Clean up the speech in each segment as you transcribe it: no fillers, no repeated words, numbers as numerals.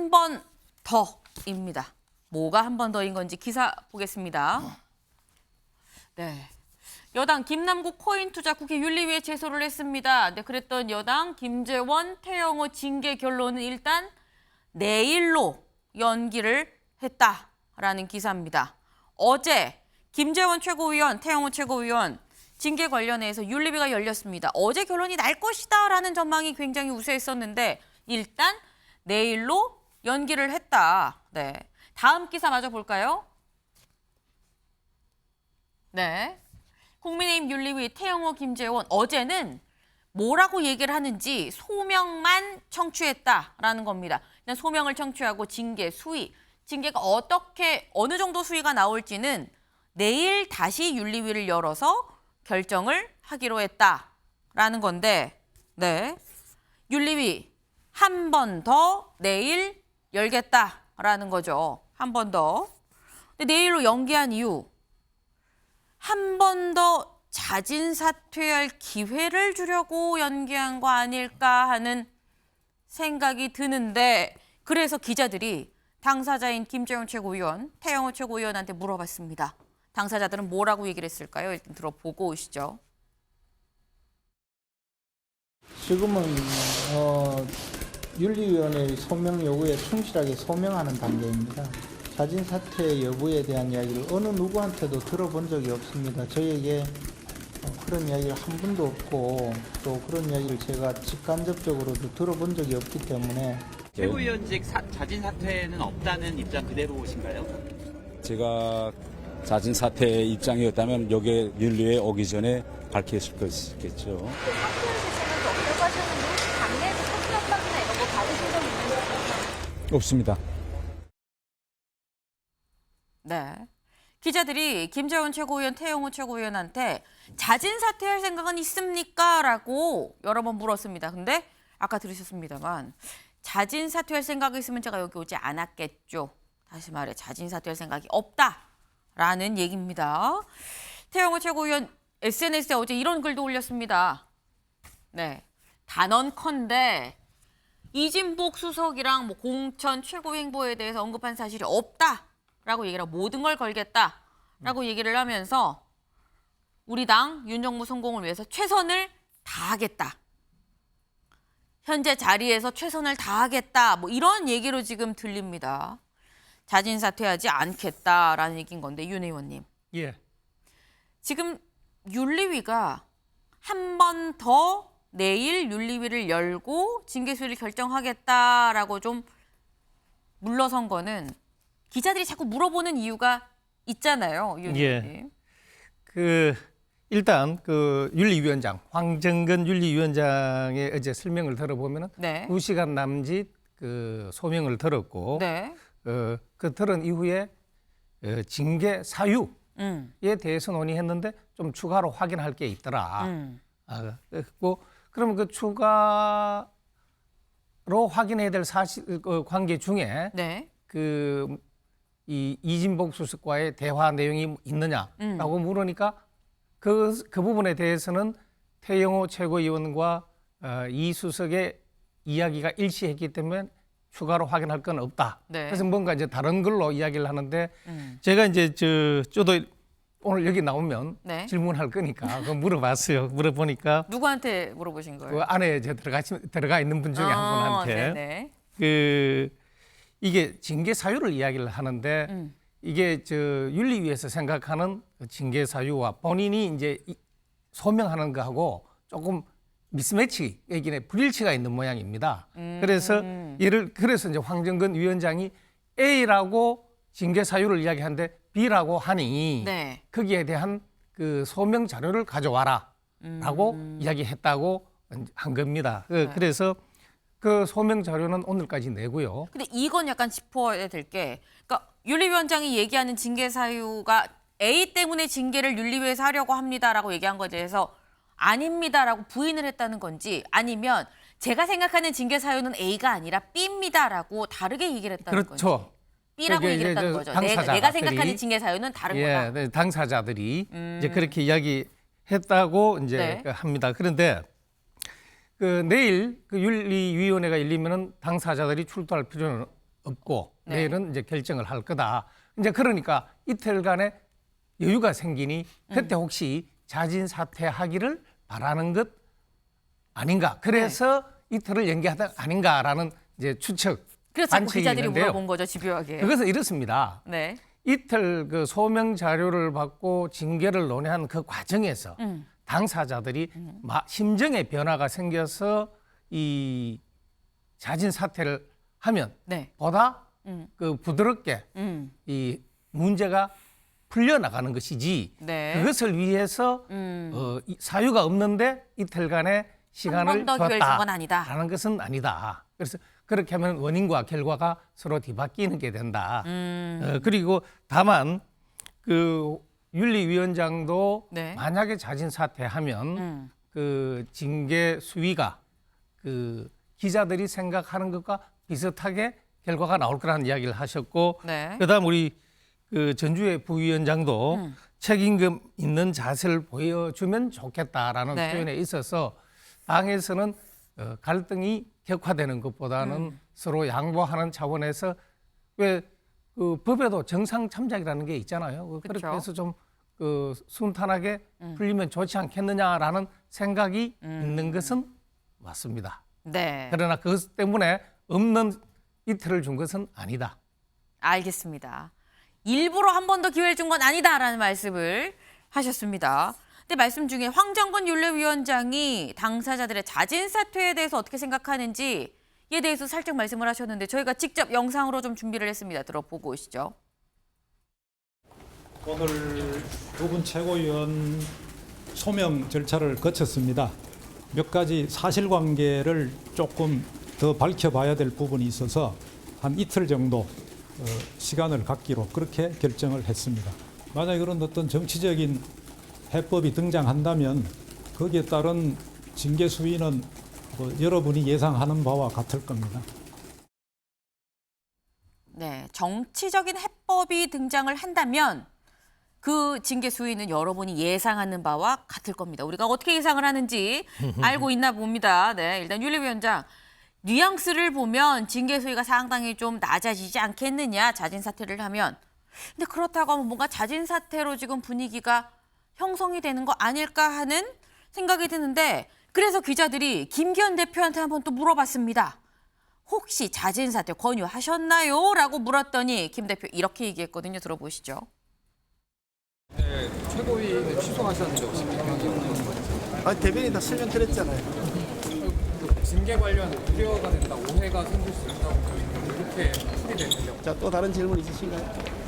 한 번 더입니다. 뭐가 한 번 더인 건지 기사 보겠습니다. 네. 여당 김남국 코인 투자 국회 윤리위에 제소를 했습니다. 네, 그랬던 여당 김재원, 태영호 징계 결론은 일단 내일로 연기를 했다라는 기사입니다. 어제 김재원 최고위원, 태영호 최고위원 징계 관련해서 윤리위가 열렸습니다. 어제 결론이 날 것이다라는 전망이 굉장히 우세했었는데 일단 내일로 연기를 했다. 네. 다음 기사 마저 볼까요? 네. 국민의힘 윤리위 태영호, 김재원 어제는 뭐라고 얘기를 하는지 소명만 청취했다라는 겁니다. 일단 소명을 청취하고 징계, 수위, 징계가 어느 정도 수위가 나올지는 내일 다시 윤리위를 열어서 결정을 하기로 했다라는 건데, 네. 윤리위 한 번 더 내일 열겠다라는 거죠. 한 번 더. 근데 내일로 연기한 이유. 한 번 더 자진 사퇴할 기회를 주려고 연기한 거 아닐까 하는 생각이 드는데 그래서 기자들이 당사자인 김재원 최고위원, 태영호 최고위원한테 물어봤습니다. 당사자들은 뭐라고 얘기를 했을까요? 일단 들어보고 오시죠. 지금은 윤리위원회의 소명 요구에 충실하게 소명하는 단계입니다. 자진 사퇴 여부에 대한 이야기를 어느 누구한테도 들어본 적이 없습니다. 저에게 그런 이야기를 한 번도 없고 또 그런 이야기를 제가 직간접적으로도 들어본 적이 없기 때문에 최고위원직 자진 사퇴는 없다는 입장 그대로신가요? 제가 자진 사퇴 입장이었다면 여기에 윤리에 오기 전에 밝혔을 것이겠죠. 없습니다. 네. 기자들이 김재원 최고위원, 태영호 최고위원한테 자진 사퇴할 생각은 있습니까? 라고 여러 번 물었습니다. 근데 아까 들으셨습니다만 자진 사퇴할 생각이 있으면 제가 여기 오지 않았겠죠. 다시 말해 자진 사퇴할 생각이 없다라는 얘기입니다. 태영호 최고위원 SNS에 어제 이런 글도 올렸습니다. 네. 단언컨대 이진복 수석이랑 공천 최고 행보에 대해서 언급한 사실이 없다라고 얘기를 하고 모든 걸 걸겠다라고 얘기를 하면서 우리 당 윤정무 성공을 위해서 최선을 다하겠다. 현재 자리에서 최선을 다하겠다. 뭐 이런 얘기로 지금 들립니다. 자진 사퇴하지 않겠다라는 얘기인 건데 윤 의원님. 예. 지금 윤리위가 한 번 더 내일 윤리위를 열고 징계 수위를 결정하겠다라고 좀 물러선 거는 기자들이 자꾸 물어보는 이유가 있잖아요, 윤 의원님. 일단 윤리위원장 황정근 윤리위원장의 어제 설명을 들어보면은 네. 2시간 남짓 소명을 들었고 네. 그 들은 이후에 징계 사유에 대해서 논의했는데 좀 추가로 확인할 게 있더라. 그러면 그 추가로 확인해야 될 사실 관계 중에 네. 이 이진복 수석과의 대화 내용이 있느냐라고 물으니까 그 부분에 대해서는 태영호 최고위원과 이 수석의 이야기가 일치했기 때문에 추가로 확인할 건 없다. 네. 그래서 뭔가 이제 다른 걸로 이야기를 하는데 제가 이제 저도 오늘 여기 나오면 네. 질문할 거니까 그거 물어봤어요. 물어보니까 누구한테 물어보신 거예요? 그 안에 들어가 있는 분 중에 한 분한테 네네. 이게 징계 사유를 이야기를 하는데 이게 윤리위에서 생각하는 징계 사유와 본인이 이제 소명하는 거하고 조금 미스매치, 이게 불일치가 있는 모양입니다. 그래서 그래서 이제 황정근 위원장이 A라고 징계 사유를 이야기하는데 B라고 하니 네. 거기에 대한 그 소명 자료를 가져와라라고 이야기했다고 한 겁니다. 그래서 그 소명 자료는 오늘까지 내고요. 근데 이건 약간 짚어야 될 게, 그러니까 윤리위원장이 얘기하는 징계 사유가 A 때문에 징계를 윤리위에서 하려고 합니다라고 얘기한 것에 대해서 아닙니다라고 부인을 했다는 건지 아니면 제가 생각하는 징계 사유는 A가 아니라 B입니다라고 다르게 얘기를 했다는 건지. 그렇죠. B라고 얘기를 했다는 거죠. 내가 생각하는 징계 사유는 다른 거다. 네, 당사자들이 이제 그렇게 이야기했다고 이제 네. 합니다. 그런데 내일 윤리위원회가 열리면은 당사자들이 출두할 필요는 없고 네. 내일은 이제 결정을 할 거다. 이제 그러니까 이틀간의 여유가 생기니 그때 혹시 자진 사퇴하기를 바라는 것 아닌가. 그래서 이틀을 연기하다 아닌가라는 이제 추측. 그래서 자꾸 관측이 기자들이 있는데요. 물어본 거죠, 집요하게. 그것은 이렇습니다. 네. 이틀 그 소명 자료를 받고 징계를 논의한 그 과정에서 당사자들이 심정의 변화가 생겨서 이 자진 사퇴를 하면 네. 보다 그 부드럽게 이 문제가 풀려나가는 것이지 네. 그것을 위해서 이 사유가 없는데 이틀간의 시간을 더 기회를 준 건 아니다. 줬다라는 것은 아니다. 그래서 그렇게 하면 원인과 결과가 서로 뒤바뀌는 게 된다. 그리고 다만 그 윤리위원장도 네. 만약에 자진 사퇴하면 그 징계 수위가 그 기자들이 생각하는 것과 비슷하게 결과가 나올 거라는 이야기를 하셨고, 네. 그다음 우리 그 전주의 부위원장도 책임감 있는 자세를 보여주면 좋겠다라는 네. 표현에 있어서 당에서는 갈등이 격화되는 것보다는 서로 양보하는 차원에서 왜 그 법에도 정상 참작이라는 게 있잖아요. 그렇게 그쵸. 해서 좀 그 순탄하게 풀리면 좋지 않겠느냐라는 생각이 있는 것은 맞습니다. 네. 그러나 그것 때문에 없는 이틀을 준 것은 아니다. 알겠습니다. 일부러 한 번 더 기회를 준 건 아니다라는 말씀을 하셨습니다. 근데 말씀 중에 황정근 윤리위원장이 당사자들의 자진 사퇴에 대해서 어떻게 생각하는지에 대해서 살짝 말씀을 하셨는데 저희가 직접 영상으로 좀 준비를 했습니다. 들어보고 오시죠. 오늘 두 분 최고위원 소명 절차를 거쳤습니다. 몇 가지 사실관계를 조금 더 밝혀봐야 될 부분이 있어서 한 이틀 정도 시간을 갖기로 그렇게 결정을 했습니다. 만약에 그런 어떤 정치적인 해법이 등장한다면 거기에 따른 징계 수위는 여러분이 예상하는 바와 같을 겁니다. 네, 정치적인 해법이 등장을 한다면 그 징계 수위는 여러분이 예상하는 바와 같을 겁니다. 우리가 어떻게 예상을 하는지 알고 있나 봅니다. 네, 일단 윤리위원장 뉘앙스를 보면 징계 수위가 상당히 좀 낮아지지 않겠느냐, 자진 사퇴를 하면. 근데 그렇다고 하면 뭔가 자진 사퇴로 지금 분위기가 형성이 되는 거 아닐까 하는 생각이 드는데, 그래서 기자들이 김기현 대표한테 한번 또 물어봤습니다. 혹시 자진 사퇴 권유하셨나요? 라고 물었더니 김 대표 이렇게 얘기했거든요. 들어보시죠. 최고위는 취소하셨는데 혹시 변경이 없는 거죠? 아니 대변인 다 설명드렸잖아요. 징계 관련 우려가 된다, 오해가 생길 수 있다고 이렇게 풀이되는데 자, 또 다른 질문 있으신가요?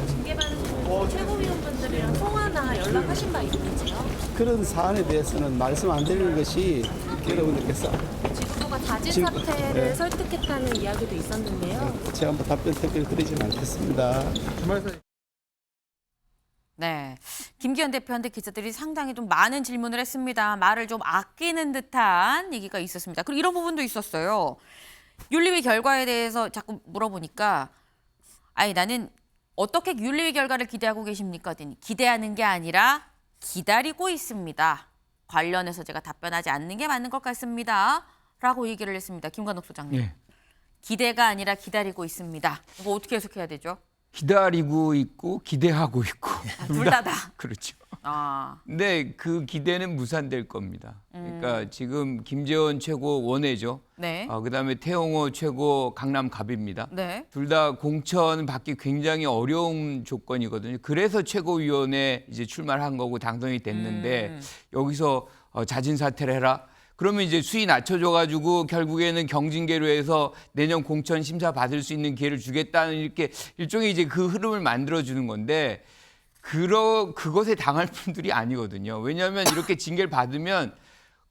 징계받은 최고위원분들이랑 통화나 연락하신 바 있는지요? 그런 사안에 대해서는 말씀 안 드리는 것이 여러분들께서 지도부가 자진 지금- 사퇴를 네. 설득했다는 이야기도 있었는데요. 제가 뭐 답변 특별히 드리지는 않겠습니다. 네, 김기현 대표한테 기자들이 상당히 좀 많은 질문을 했습니다. 말을 좀 아끼는 듯한 얘기가 있었습니다. 그리고 이런 부분도 있었어요. 윤리위 결과에 대해서 자꾸 물어보니까 아니 나는 어떻게 윤리위 결과를 기대하고 계십니까? 했더니 기대하는 게 아니라 기다리고 있습니다. 관련해서 제가 답변하지 않는 게 맞는 것 같습니다. 라고 얘기를 했습니다. 김관옥 소장님. 네. 기대가 아니라 기다리고 있습니다. 이거 어떻게 해석해야 되죠? 기다리고 있고 기대하고 있고 둘 다다. 그렇죠. 아, 근데 그 기대는 무산될 겁니다. 그러니까 지금 김재원 최고 원외죠. 네. 그다음에 태용호 최고 강남갑입니다. 네. 둘 다 공천 받기 굉장히 어려운 조건이거든요. 그래서 최고위원회 이제 출마를 한 거고 당선이 됐는데 여기서 자진 사퇴를 해라. 그러면 이제 수위 낮춰줘가지고 결국에는 경징계로 해서 내년 공천 심사 받을 수 있는 기회를 주겠다는 이렇게 일종의 이제 그 흐름을 만들어주는 건데 그것에 당할 분들이 아니거든요. 왜냐하면 이렇게 징계를 받으면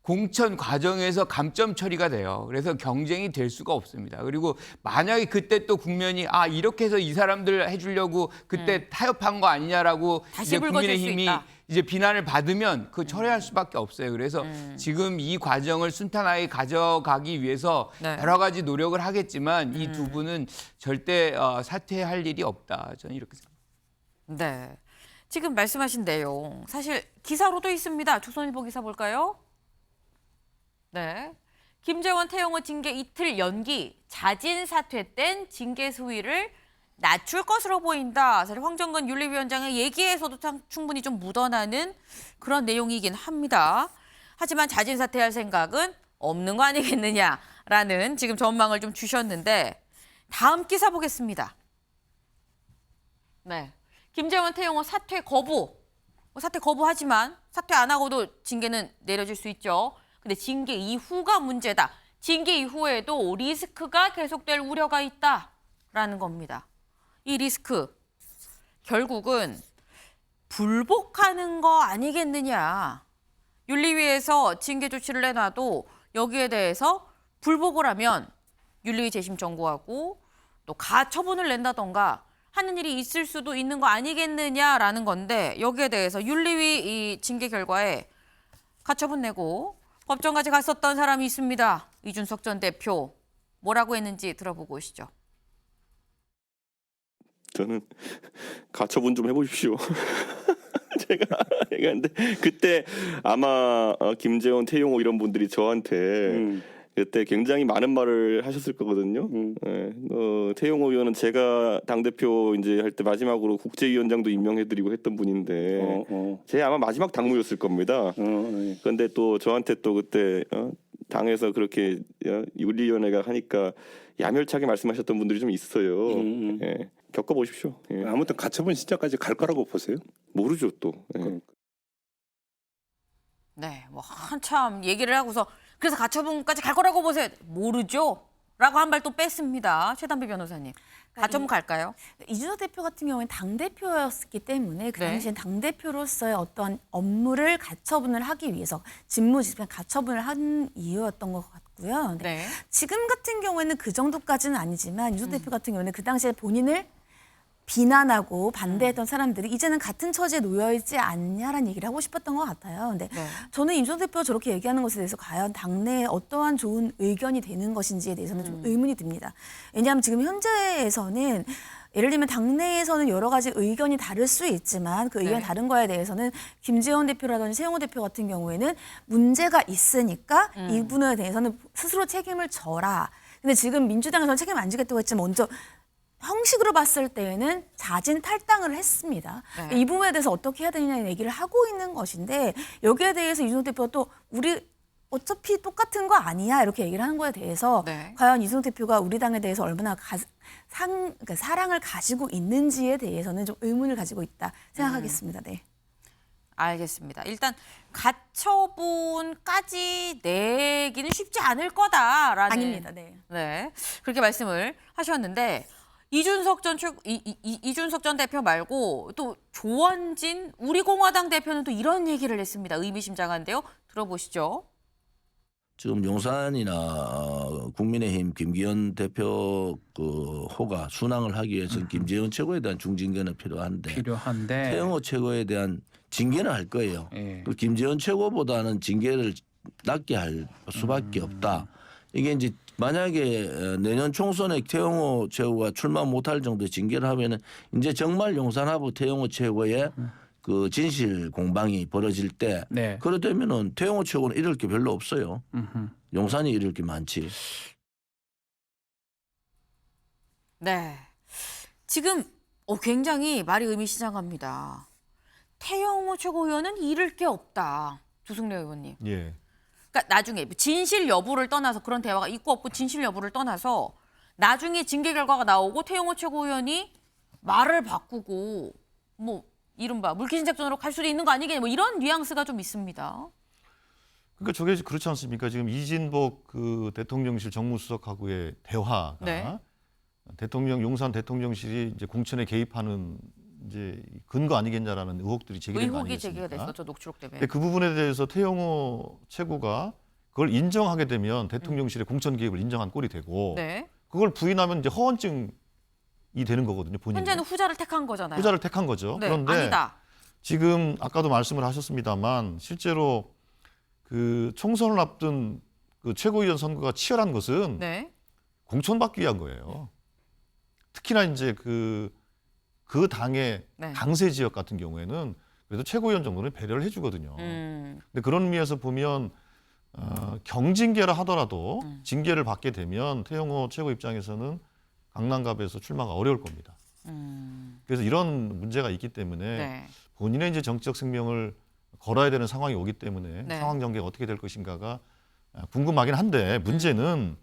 공천 과정에서 감점 처리가 돼요. 그래서 경쟁이 될 수가 없습니다. 그리고 만약에 그때 또 국면이 이렇게 해서 이 사람들 해주려고 그때 타협한 거 아니냐라고 다시 이제 불거질 수 국민의힘이 있다. 이제 비난을 받으면 그 철회할 수밖에 없어요. 그래서 지금 이 과정을 순탄하게 가져가기 위해서 네. 여러 가지 노력을 하겠지만 이 두 분은 절대 사퇴할 일이 없다. 저는 이렇게 생각합니다. 네. 지금 말씀하신 내용 사실 기사로도 있습니다. 조선일보 기사 볼까요? 네. 김재원 태영호 징계 이틀 연기, 자진 사퇴된 징계 수위를 낮출 것으로 보인다. 사실 황정근 윤리위원장의 얘기에서도 충분히 좀 묻어나는 그런 내용이긴 합니다. 하지만 자진 사퇴할 생각은 없는 거 아니겠느냐라는 지금 전망을 좀 주셨는데 다음 기사 보겠습니다. 네, 김재원 태영호 사퇴 거부. 사퇴 거부하지만 사퇴 안 하고도 징계는 내려질 수 있죠. 근데 징계 이후가 문제다. 징계 이후에도 리스크가 계속될 우려가 있다라는 겁니다. 이 리스크 결국은 불복하는 거 아니겠느냐. 윤리위에서 징계 조치를 내놔도 여기에 대해서 불복을 하면 윤리위 재심 청구하고 또 가처분을 낸다던가 하는 일이 있을 수도 있는 거 아니겠느냐라는 건데 여기에 대해서 윤리위 이 징계 결과에 가처분 내고 법정까지 갔었던 사람이 있습니다. 이준석 전 대표 뭐라고 했는지 들어보고 오시죠. 저는 가처분 좀 해보십시오. 제가 얘기하는데 그때 아마 김재원, 태용호 이런 분들이 저한테 그때 굉장히 많은 말을 하셨을 거거든요. 네. 태용호 의원은 제가 당대표 이제 할 때 마지막으로 국제위원장도 임명해드리고 했던 분인데 제 아마 마지막 당무였을 겁니다. 그런데 또 저한테 또 그때 당에서 그렇게 윤리위원회가 하니까 야멸차게 말씀하셨던 분들이 좀 있어요. 예. 겪어보십시오. 예. 아무튼 가처분 시점까지 갈 거라고 보세요? 모르죠 또. 예. 네, 뭐 한참 얘기를 하고서 그래서 가처분까지 갈 거라고 보세요. 모르죠? 라고 한 발 또 뺐습니다. 최단비 변호사님. 가처분 갈까요? 이준석 대표 같은 경우에는 당대표였기 때문에 그 네. 당시엔 당대표로서의 어떤 업무를 가처분을 하기 위해서 직무집행 가처분을 한 이유였던 것 같고요. 네. 지금 같은 경우에는 그 정도까지는 아니지만 이준석 대표 같은 경우에는 그 당시에 본인을 비난하고 반대했던 사람들이 이제는 같은 처지에 놓여 있지 않냐라는 얘기를 하고 싶었던 것 같아요. 근데 네. 저는 이준석 대표가 저렇게 얘기하는 것에 대해서 과연 당내에 어떠한 좋은 의견이 되는 것인지에 대해서는 좀 의문이 듭니다. 왜냐하면 지금 현재에서는 예를 들면 당내에서는 여러 가지 의견이 다를 수 있지만 그 의견이 네. 다른 거에 대해서는 김재원 대표라든지 최영호 대표 같은 경우에는 문제가 있으니까 이 부분에 대해서는 스스로 책임을 져라. 근데 지금 민주당에서는 책임 안 지겠다고 했지만 먼저 형식으로 봤을 때에는 자진 탈당을 했습니다. 네. 이 부분에 대해서 어떻게 해야 되느냐는 얘기를 하고 있는 것인데 여기에 대해서 이준석 대표가 또 우리 어차피 똑같은 거 아니야 이렇게 얘기를 하는 거에 대해서 네. 과연 이준석 대표가 우리 당에 대해서 얼마나 그러니까 사랑을 가지고 있는지에 대해서는 좀 의문을 가지고 있다 생각하겠습니다. 네. 알겠습니다. 일단 가처분까지 내기는 쉽지 않을 거다라는 아닙니다. 네. 네. 그렇게 말씀을 하셨는데 이준석 전 대표 말고 또 조원진 우리공화당 대표는 또 이런 얘기를 했습니다. 의미심장한데요. 들어보시죠. 지금 용산이나 국민의힘 김기현 대표 그 호가 순항을 하기 위해서는 김재원 최고에 대한 중징계는 필요한데 태영호 최고에 대한 징계는 할 거예요. 또 김재원 최고보다는 징계를 낮게 할 수밖에 없다. 이게 이제 만약에 내년 총선에 태영호 최고가 출마 못할 정도의 징계를 하면은 이제 정말 용산하고 태영호 최고의 그 진실 공방이 벌어질 때 그러되면은 태영호 최고는 잃을 게 별로 없어요. 용산이 잃을 게 많지. 네. 지금 굉장히 말이 의미심장합니다. 태영호 최고위원은 잃을 게 없다. 조승래 의원님. 예. 그러니까 나중에 진실 여부를 떠나서 그런 대화가 있고 없고 진실 여부를 떠나서 나중에 징계 결과가 나오고 태영호 최고위원이 말을 바꾸고 뭐 이른바 물귀신 작전으로 갈 수도 있는 거 아니겠냐 뭐 이런 뉘앙스가 좀 있습니다. 그러니까 저게 그렇지 않습니까? 지금 이진복 그 대통령실 정무수석하고의 대화가 용산 대통령실이 이제 공천에 개입하는 이제 근거 아니겠냐라는 의혹들이 제기된 거 의혹이 아니겠습니까? 제기가 됐었죠. 녹취록 때문에. 근데 그 부분에 대해서 태영호 최고가 그걸 인정하게 되면 대통령실의 공천 개입을 인정한 꼴이 되고 네. 그걸 부인하면 이제 허언증이 되는 거거든요. 본인이. 현재는 후자를 택한 거잖아요. 후자를 택한 거죠. 네, 그런데 아니다. 지금 아까도 말씀을 하셨습니다만 실제로 그 총선을 앞둔 그 최고위원 선거가 치열한 것은 네. 공천받기 위한 거예요. 특히나 이제 그 당의 강세 지역 같은 경우에는 그래도 최고위원 정도는 배려를 해주거든요. 근데 그런 의미에서 보면 경징계라 하더라도 징계를 받게 되면 태영호 최고 입장에서는 강남갑에서 출마가 어려울 겁니다. 그래서 이런 문제가 있기 때문에 네. 본인의 이제 정치적 생명을 걸어야 되는 상황이 오기 때문에 네. 상황 전개가 어떻게 될 것인가가 궁금하긴 한데 문제는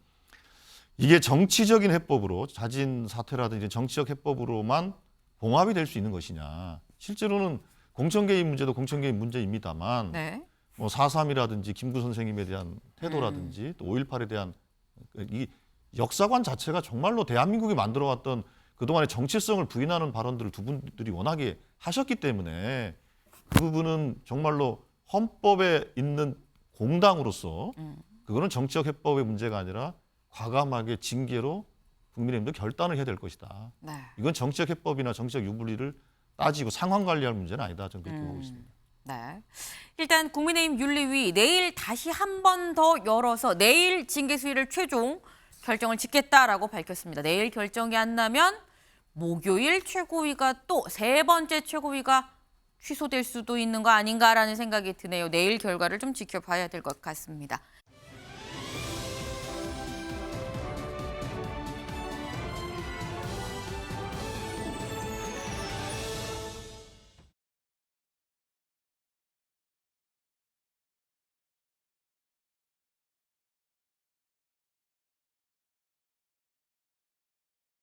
이게 정치적인 해법으로 자진 사퇴라든지 정치적 해법으로만 봉합이 될 수 있는 것이냐. 실제로는 공천 개입 문제도 공천 개입 문제입니다만 네. 뭐 4.3이라든지 김구 선생님에 대한 태도라든지 또 5.18에 대한 이 역사관 자체가 정말로 대한민국이 만들어왔던 그동안의 정체성을 부인하는 발언들을 두 분들이 워낙에 하셨기 때문에 그 부분은 정말로 헌법에 있는 공당으로서 그거는 정치적 해법의 문제가 아니라 과감하게 징계로 국민의힘도 결단을 해야 될 것이다. 네. 이건 정치적 해법이나 정치적 유불리를 따지고 상황 관리할 문제는 아니다. 저는 그렇게 보고 있습니다. 네. 일단 국민의힘 윤리위 내일 다시 한 번 더 열어서 내일 징계 수위를 최종 결정을 짓겠다라고 밝혔습니다. 내일 결정이 안 나면 목요일 최고위가 또 세 번째 최고위가 취소될 수도 있는 거 아닌가라는 생각이 드네요. 내일 결과를 좀 지켜봐야 될 것 같습니다.